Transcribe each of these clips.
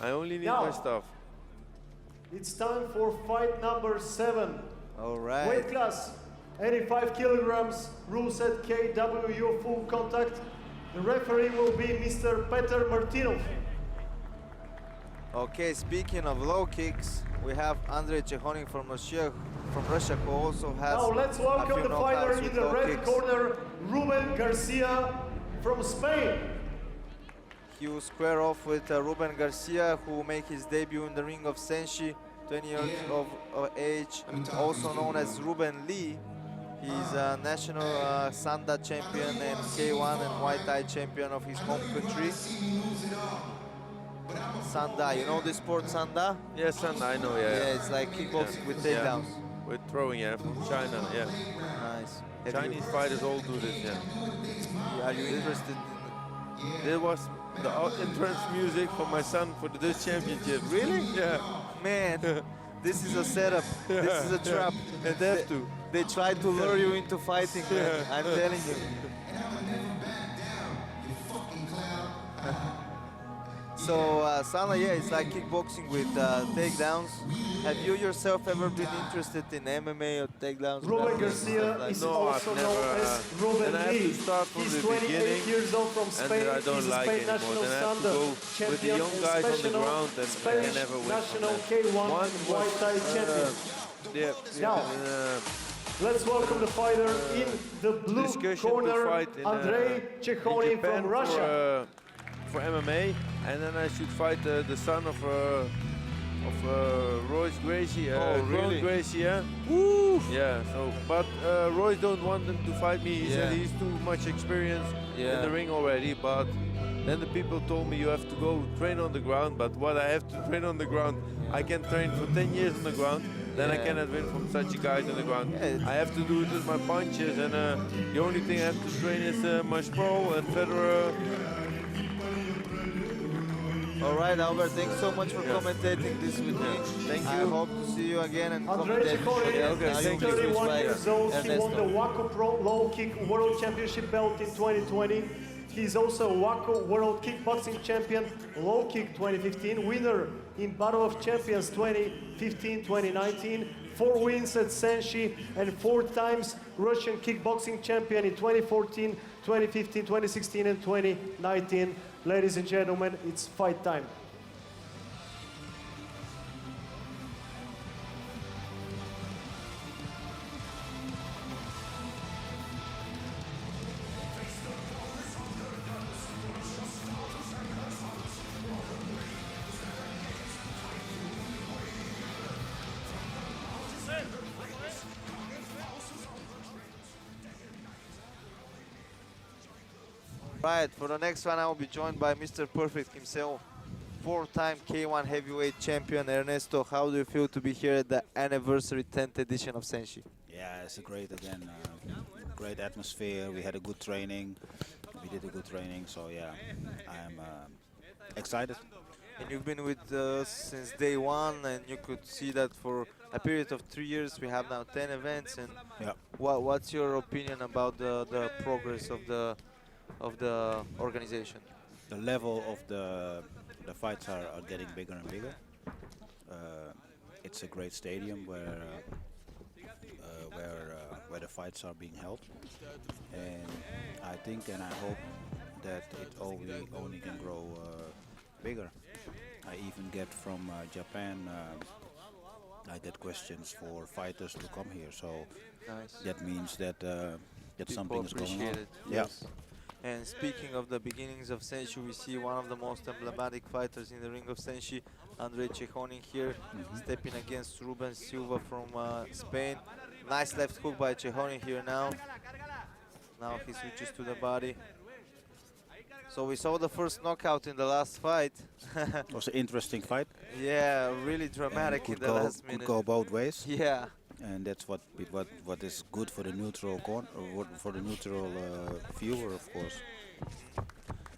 I only need Now, my stuff. It's time for fight number 7. All right. Weight class, 85 kilograms, rule set KWU full contact. The referee will be Mr. Petr Martinov. Okay, speaking of low kicks, we have Andrey Chekhonin from Russia, who also has. Now let's welcome the fighter in the red kicks. corner, Ruben Garcia from Spain. He will square off with Ruben Garcia, who will make his debut in the ring of Senshi, 20 years of age, also known as Ruben Lee. He's a national Sanda champion and K1 and Muay Thai champion of his home country. Sanda, you know the sport Sanda? Yes, and I know, yeah. Yeah, it's like kickboxing with takedowns. Yeah. With throwing, yeah, from China, yeah. Nice. Chinese fighters all do this, yeah. Are you interested? There was the entrance music for my son for the Dutch championship. Really? Yeah. Man, this is a setup. This is a trap. And they have to. They try to lure you into fighting, man. I'm telling you. So, Sana, yeah, it's like kickboxing with takedowns. Have you yourself ever been interested in MMA or takedowns? Ruben Garcia is also known as Ruben Lee. He's 28 years old from Spain. I don't He's a like Spain it national anymore. Then I have to Sanda go with the champion young and guys on the ground and Spanish never win. national K1 and Muay Thai champion. Now, let's welcome the fighter in the blue corner, Andrey Chekhonin from Russia. For MMA, and then I should fight the son of Royce Gracie, really? Gracie, yeah. Woo! Yeah. So, but Royce don't want him to fight me. He said he's too much experience in the ring already. But then the people told me you have to go train on the ground. But what I have to train on the ground, I can train for 10 years on the ground. Then I cannot win from such a guy on the ground. I have to do it with my punches, and the only thing I have to train is my sprawl and Federer. All right, Albert, thanks so much for commentating this with me. Thank you. I hope to see you again and Andrey Chekhonin is 31 years old. He won the WACO Pro Low Kick World Championship belt in 2020. He's also a WACO World Kickboxing Champion, Low Kick 2015, winner in Battle of Champions 2015-2019, 4 wins at Senshi, and 4 times Russian Kickboxing Champion in 2014, 2015, 2016, and 2019. Ladies and gentlemen, it's fight time. Right, for the next one I will be joined by Mr. Perfect himself, 4-time K1 heavyweight champion Ernesto. How do you feel to be here at the anniversary 10th edition of Senshi? Yeah, it's a great great atmosphere. We had a good training. We did a good training, so yeah, I'm excited. And you've been with us since day one, and you could see that for a period of 3 years we have now 10 events. And what's your opinion about the progress of the organization? The level of the fights are getting bigger and bigger. It's a great stadium where the fights are being held, and I think and I hope that it only can grow bigger. I even get from Japan. I get questions for fighters to come here, so that means that something is going on. Yes. And speaking of the beginnings of Senshi, we see one of the most emblematic fighters in the ring of Senshi, Andrey Chekhonin here, stepping against Ruben Silva from Spain. Nice left hook by Chekhonin here now. Now he switches to the body. So we saw the first knockout in the last fight. It was an interesting fight. Yeah, really dramatic in the last minute. Could go both ways. Yeah. And that's what is good for the neutral for the neutral viewer, of course.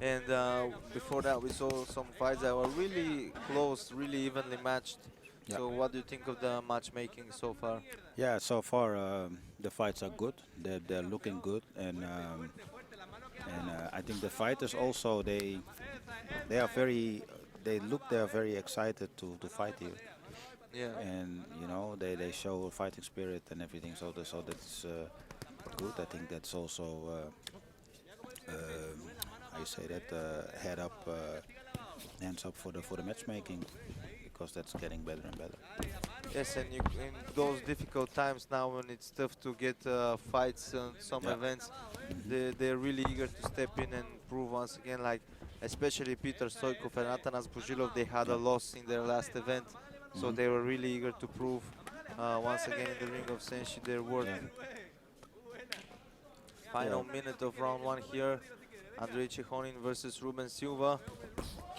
And before that, we saw some fights that were really close, really evenly matched. Yeah. So what do you think of the matchmaking so far? Yeah, so far the fights are good. They're looking good, and I think the fighters also they are very they're very excited to fight you. Yeah. And you know they show fighting spirit and everything. So that's good. I think that's also how you say that hands up for the matchmaking, because that's getting better and better. Yes, and in those difficult times now when it's tough to get fights on some events, they're really eager to step in and prove once again, like especially Peter Stoikov and Atanas Buzilov, they had a loss in their last event, so they were really eager to prove once again in the ring of Senshi their worth. Final minute of round 1 here. Andrey Chekhonin versus Ruben Silva.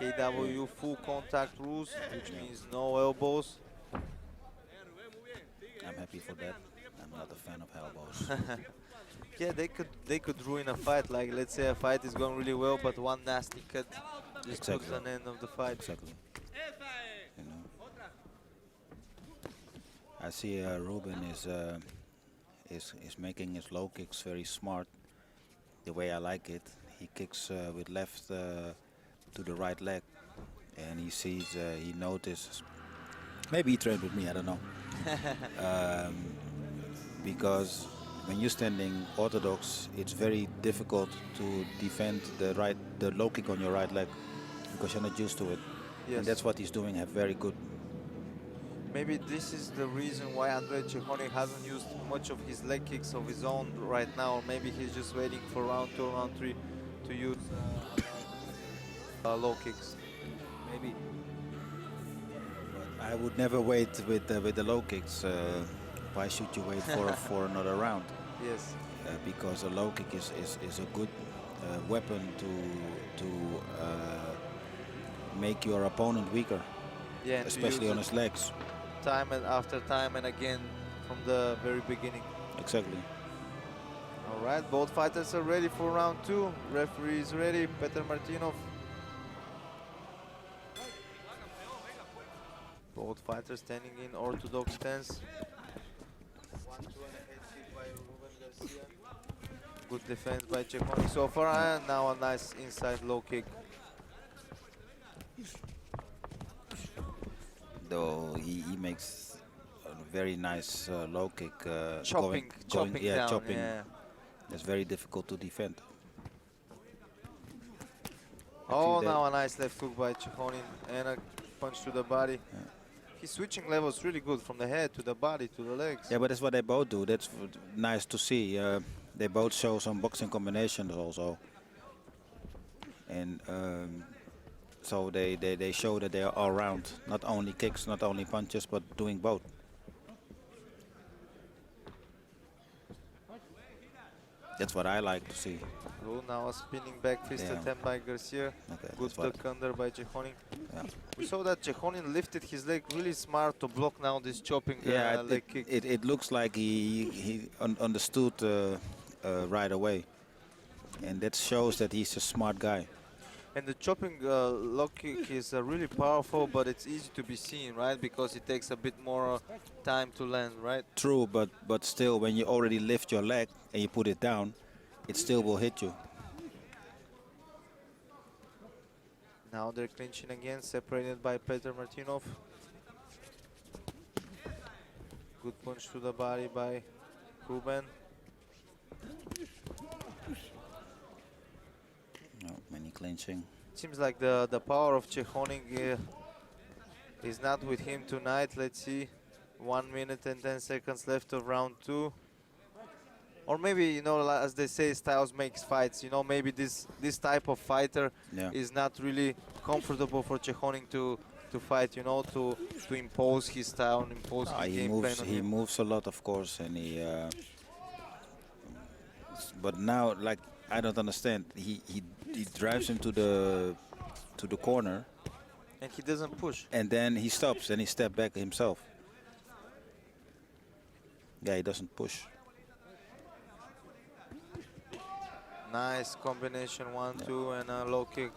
KW full contact rules, which means no elbows. I'm happy for that. I'm not a fan of elbows. Yeah, they could ruin a fight. Like, let's say a fight is going really well, but one nasty cut just puts an end of the fight. Exactly. You know, I see Ruben is making his low kicks very smart. The way I like it, he kicks with left to the right leg, and he sees, he notices. Maybe he trained with me, I don't know. Because when you're standing orthodox, it's very difficult to defend the low kick on your right leg, because you're not used to it. Yes. And that's what he's doing very good. Maybe this is the reason why Andrey Chekhonin hasn't used much of his leg kicks of his own right now. Or maybe he's just waiting for round 2 or round 3 to use low kicks. Maybe. I would never wait with the low kicks. Why should you wait for another round? Yes. Because a low kick is a good weapon to make your opponent weaker. Yeah, especially on his legs. Time and after time and again from the very beginning. Exactly. All right, both fighters are ready for round 2. Referee is ready, Peter Martinov. Both fighters standing in orthodox stance. 1-2 and a head kick by Ruben Garcia. Good defense by Chekhonin so far, and now a nice inside low kick. Though he makes a very nice low kick. Chopping down, chopping. yeah. It's very difficult to defend. Oh, now a nice left hook by Chekhonin and a punch to the body. Yeah. His switching level is really good from the head to the body to the legs. Yeah, but that's what they both do. That's nice to see. They both show some boxing combinations also. And so they show that they are all round. Not only kicks, not only punches, but doing both. That's what I like to see. Oh, now a spinning back fist attempt by Garcia. Okay, good duck under by Chekhonin. Yeah. We saw that Chekhonin lifted his leg really smart to block now this chopping leg kick. It looks like he understood right away. And that shows that he's a smart guy. And the chopping low kick is really powerful, but it's easy to be seen, right? Because it takes a bit more time to land, right? True, but still, when you already lift your leg and you put it down, it still will hit you. Now they're clinching again, separated by Peter Martinov. Good punch to the body by Ruben. No, many clinching. Seems like the power of Chekhonin is not with him tonight. Let's see. 1 minute and 10 seconds left of round 2. Or maybe, you know, as they say, styles makes fights. You know, maybe this type of fighter is not really comfortable for Chekhonin to fight. You know, to impose his style, and impose his game plan on him. He moves a lot, of course, and he. But now, like, I don't understand. He drives him to the corner, and he doesn't push. And then he stops and he steps back himself. Yeah, he doesn't push. Nice combination, 1-2, and a low kick.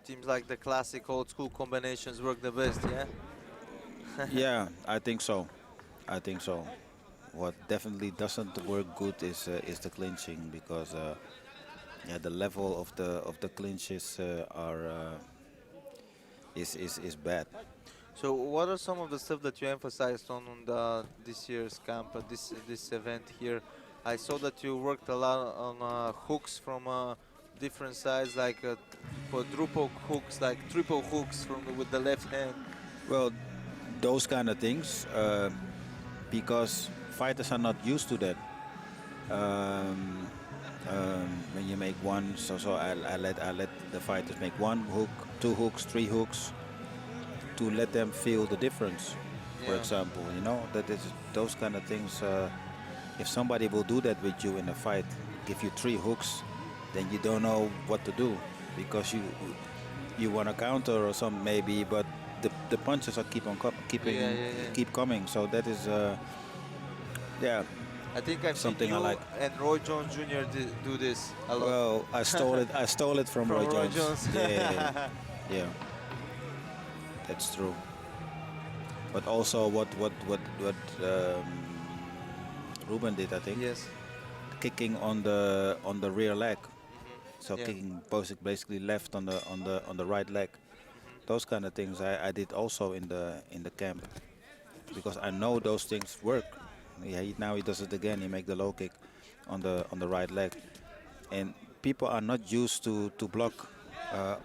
Seems like the classic old school combinations work the best, yeah? Yeah, I think so. I think so. What definitely doesn't work good is the clinching, because Yeah, the level of the clinches is bad. So what are some of the stuff that you emphasized on this year's camp, this event here? I saw that you worked a lot on hooks from different sides, like quadruple hooks, like triple hooks with the left hand. Well, those kind of things, because fighters are not used to that. Um, when you make one, so I let the fighters make one hook, two hooks, three hooks, to let them feel the difference. For example, you know, that is those kind of things. If somebody will do that with you in a fight, give you three hooks, then you don't know what to do, because you want to counter or something maybe, but the punches are keep coming. So that is yeah. I think I've something seen you I like. and Roy Jones Jr. Do this a lot. Well, I stole it from Roy Jones. Yeah. That's true. But also what Ruben did, I think. Yes. Kicking on the rear leg. So kicking basically left on the right leg. Those kind of things I did also in the camp, because I know those things work. Yeah, now he does it again. He make the low kick on the right leg, and people are not used to block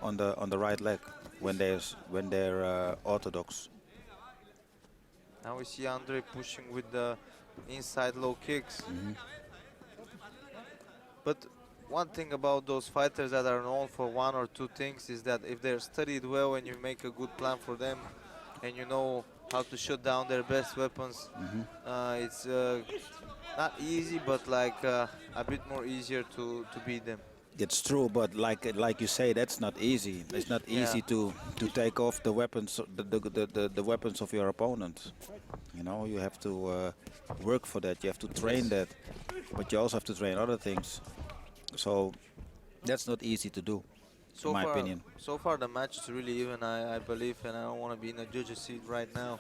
on the right leg when they're orthodox. Now we see Andrey pushing with the inside low kicks. But one thing about those fighters that are known for one or two things is that if they're studied well and you make a good plan for them and you know how to shut down their best weapons, it's not easy, but like a bit more easier to beat them. It's true, but like you say, that's not easy. It's not easy to take off the weapons, the weapons of your opponent. You know, you have to work for that. You have to train that, but you also have to train other things. So that's not easy to do, in my opinion. So far, the match is really even, I believe, and I don't want to be in a judge's seat right now.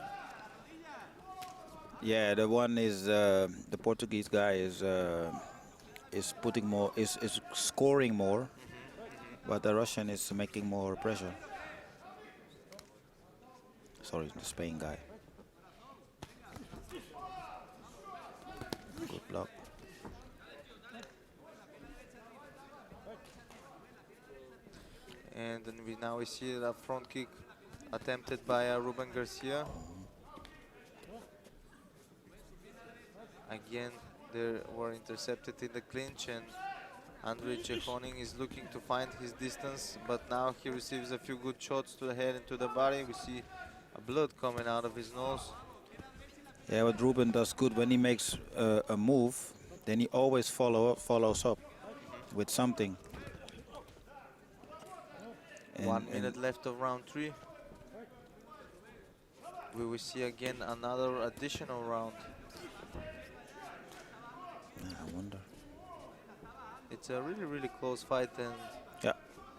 Yeah, the one is the Portuguese guy is putting more, is scoring more, but the Russian is making more pressure. Sorry, the Spain guy. Good block. And then now we see that front kick attempted by Ruben Garcia. Again, they were intercepted in the clinch, and Andrey Chekhonin is looking to find his distance, but now he receives a few good shots to the head and to the body. We see blood coming out of his nose. Yeah, what Ruben does good, when he makes a move, then he always follows up with something. And 1 minute left of round 3. We will see again another additional round. I wonder. It's a really close fight, and yeah,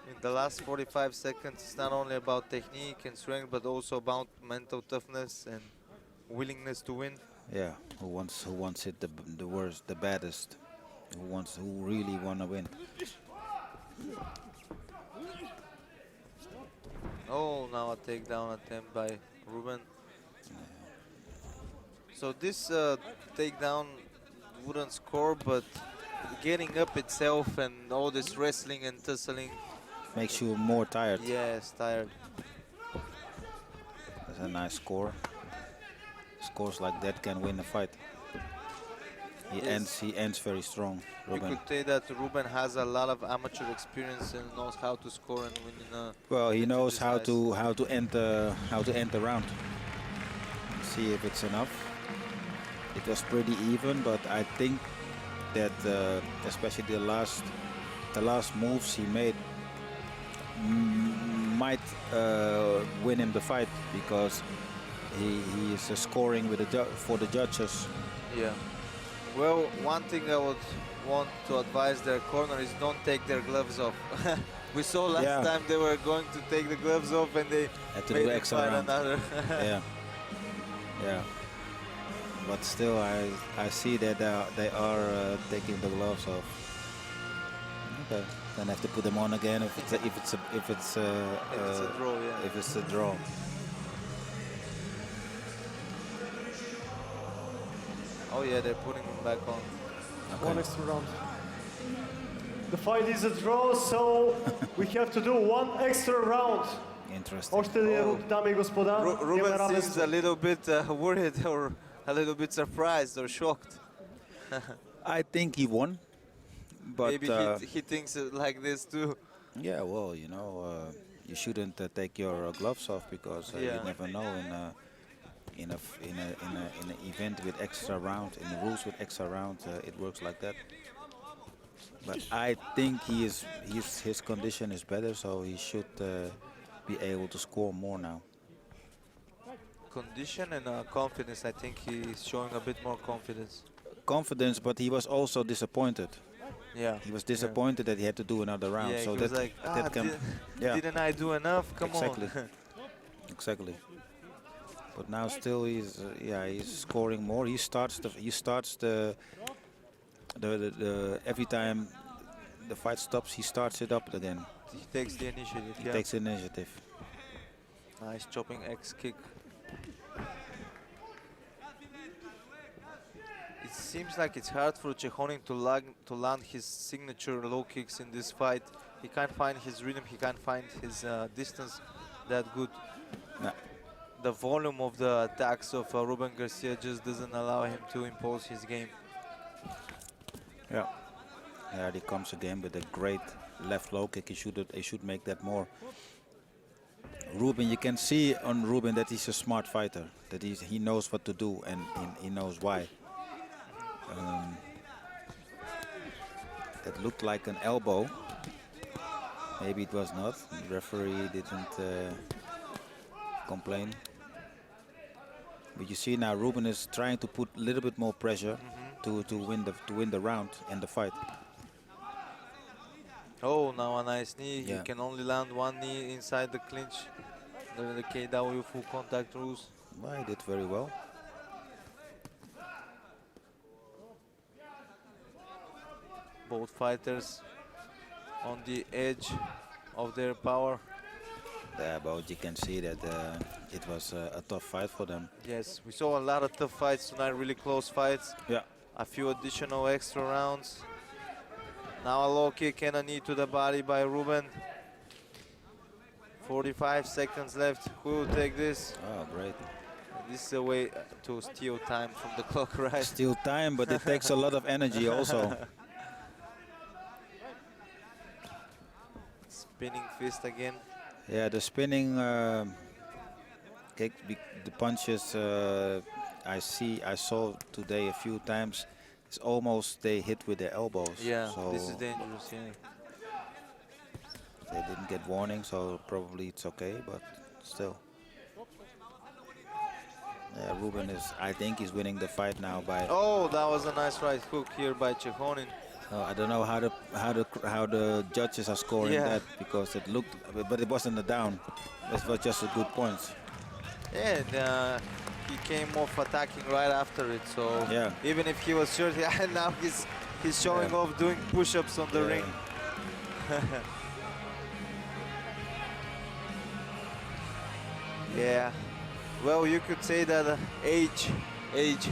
in the last 45 seconds, it's not only about technique and strength, but also about mental toughness and willingness to win. Yeah, who wants it the worst, the baddest, who really want to win. Oh, now a takedown attempt by Ruben. So this takedown wouldn't score, but getting up itself and all this wrestling and tussling makes you more tired. Yes, tired. That's a nice score. Scores like that can win a fight. He ends very strong, Ruben. You could say that Ruben has a lot of amateur experience and knows how to score and win in a. Well, he knows how to end the round. See if it's enough. It was pretty even, but I think that especially the last moves he made might win him the fight, because he is scoring with for the judges. Yeah. Well, one thing I would want to advise their corner is don't take their gloves off. We saw last time they were going to take the gloves off and they had to made do them extra fight round. another. Yeah. But still, I see that they are taking the gloves off. Okay. Then have to put them on again if it's a draw. Yeah. If it's a draw. Oh yeah, they're putting him back on. Okay. One extra round. The fight is a draw, so we have to do one extra round. Interesting. Ošte je dame I gospoda. Ruben seems a little bit worried or a little bit surprised or shocked. I think he won, but maybe he thinks it like this too. Yeah, well, you know, you shouldn't take your gloves off because you never know in an event with extra round, in the rules with extra round, it works like that. But I think his condition is better, so he should be able to score more now. Condition and confidence, I think he's showing a bit more confidence. Confidence, but he was also disappointed. Yeah. He was disappointed that he had to do another round. Yeah, so he was like, didn't I do enough? Come exactly. on. Exactly. But now still he's scoring more. He starts the every time the fight stops, he starts it up again. He takes the initiative. He takes the initiative. Nice chopping X kick. It seems like it's hard for Chekhonin to land his signature low kicks in this fight. He can't find his rhythm, he can't find his distance that good. No. The volume of the attacks of Ruben Garcia just doesn't allow him to impose his game. Yeah. Yeah, he comes again with a great left low kick. He should make that more. Ruben, you can see on Ruben that he's a smart fighter, that he knows what to do and he knows why. That looked like an elbow. Maybe it was not. The referee didn't complain. But you see now Ruben is trying to put a little bit more pressure to win the round and the fight. Oh, now a nice knee. Yeah. He can only land one knee inside the clinch. The KW full contact rules. Well, he did very well. Both fighters on the edge of their power. Yeah, but you can see that it was a tough fight for them. Yes, we saw a lot of tough fights tonight, really close fights. Yeah. A few additional extra rounds. Now a low kick and a knee to the body by Ruben. 45 seconds left. Who will take this? Oh, great. This is a way to steal time from the clock, right? Steal time, but it takes a lot of energy also. Spinning fist again. Yeah, the spinning kick, the punches I saw today a few times. It's almost they hit with their elbows. Yeah, so this is dangerous. Yeah. They didn't get warning, so probably it's okay, but still. Yeah, Ruben I think he's winning the fight now by. Oh, that was a nice right hook here by Chekhonin. I don't know how the judges are scoring that, because it looked, but it wasn't a down. It was just a good points. Yeah, and he came off attacking right after it. So even if he was short, now he's showing off doing push-ups on the ring. Yeah. Well, you could say that age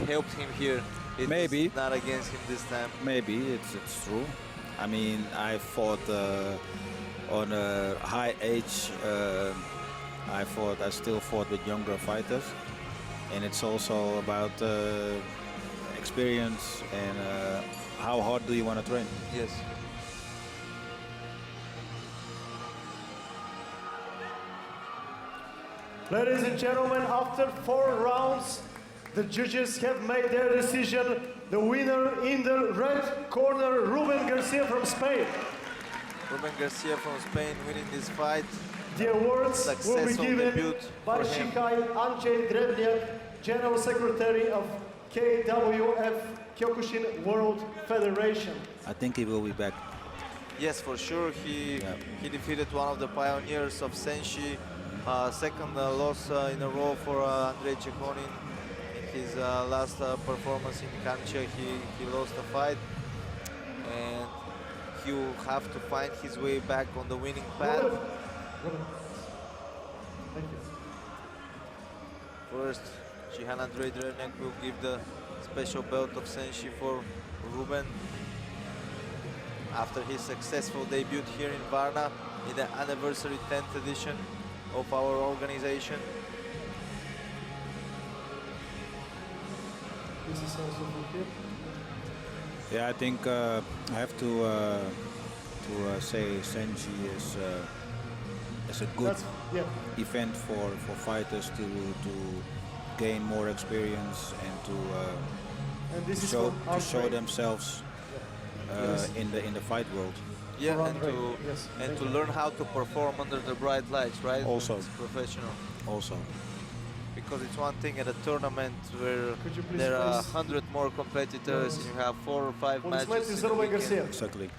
helped him here. It Maybe was not against him this time. Maybe it's true. I mean, I fought on a high age. I still fought with younger fighters, and it's also about experience and how hard do you want to train. Yes. Ladies and gentlemen, after 4 rounds, the judges have made their decision. The winner in the red corner, Ruben Garcia from Spain. Ruben Garcia from Spain winning this fight. The awards will be given by him. Andrey Chekhonin, General Secretary of KWF Kyokushin World Federation. I think he will be back. Yes, for sure. He defeated one of the pioneers of Senshi. Second loss in a row for Andrey Chekhonin. In his last performance in Kancha, he lost the fight. And he will have to find his way back on the winning path. Thank you. First, Andrey Chekhonin will give the special belt of Senshi for Ruben after his successful debut here in Varna in the anniversary 10th edition of our organization. This is also for him. Yeah, I think I have to say Senshi is a good event for fighters to gain more experience and to show themselves in the fight world. Yeah, and to learn how to perform under the bright lights, right? Also, as professional. Also. Because it's one thing at a tournament where there are 100 more competitors and you have 4 or 5 matches in the Ruben Garcia. Exactly.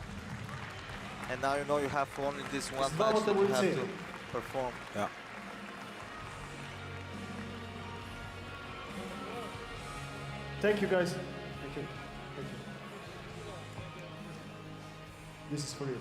And now you know you have only this one match that you have to perform. Yeah. Thank you, guys. Thank you. Thank you. This is for you.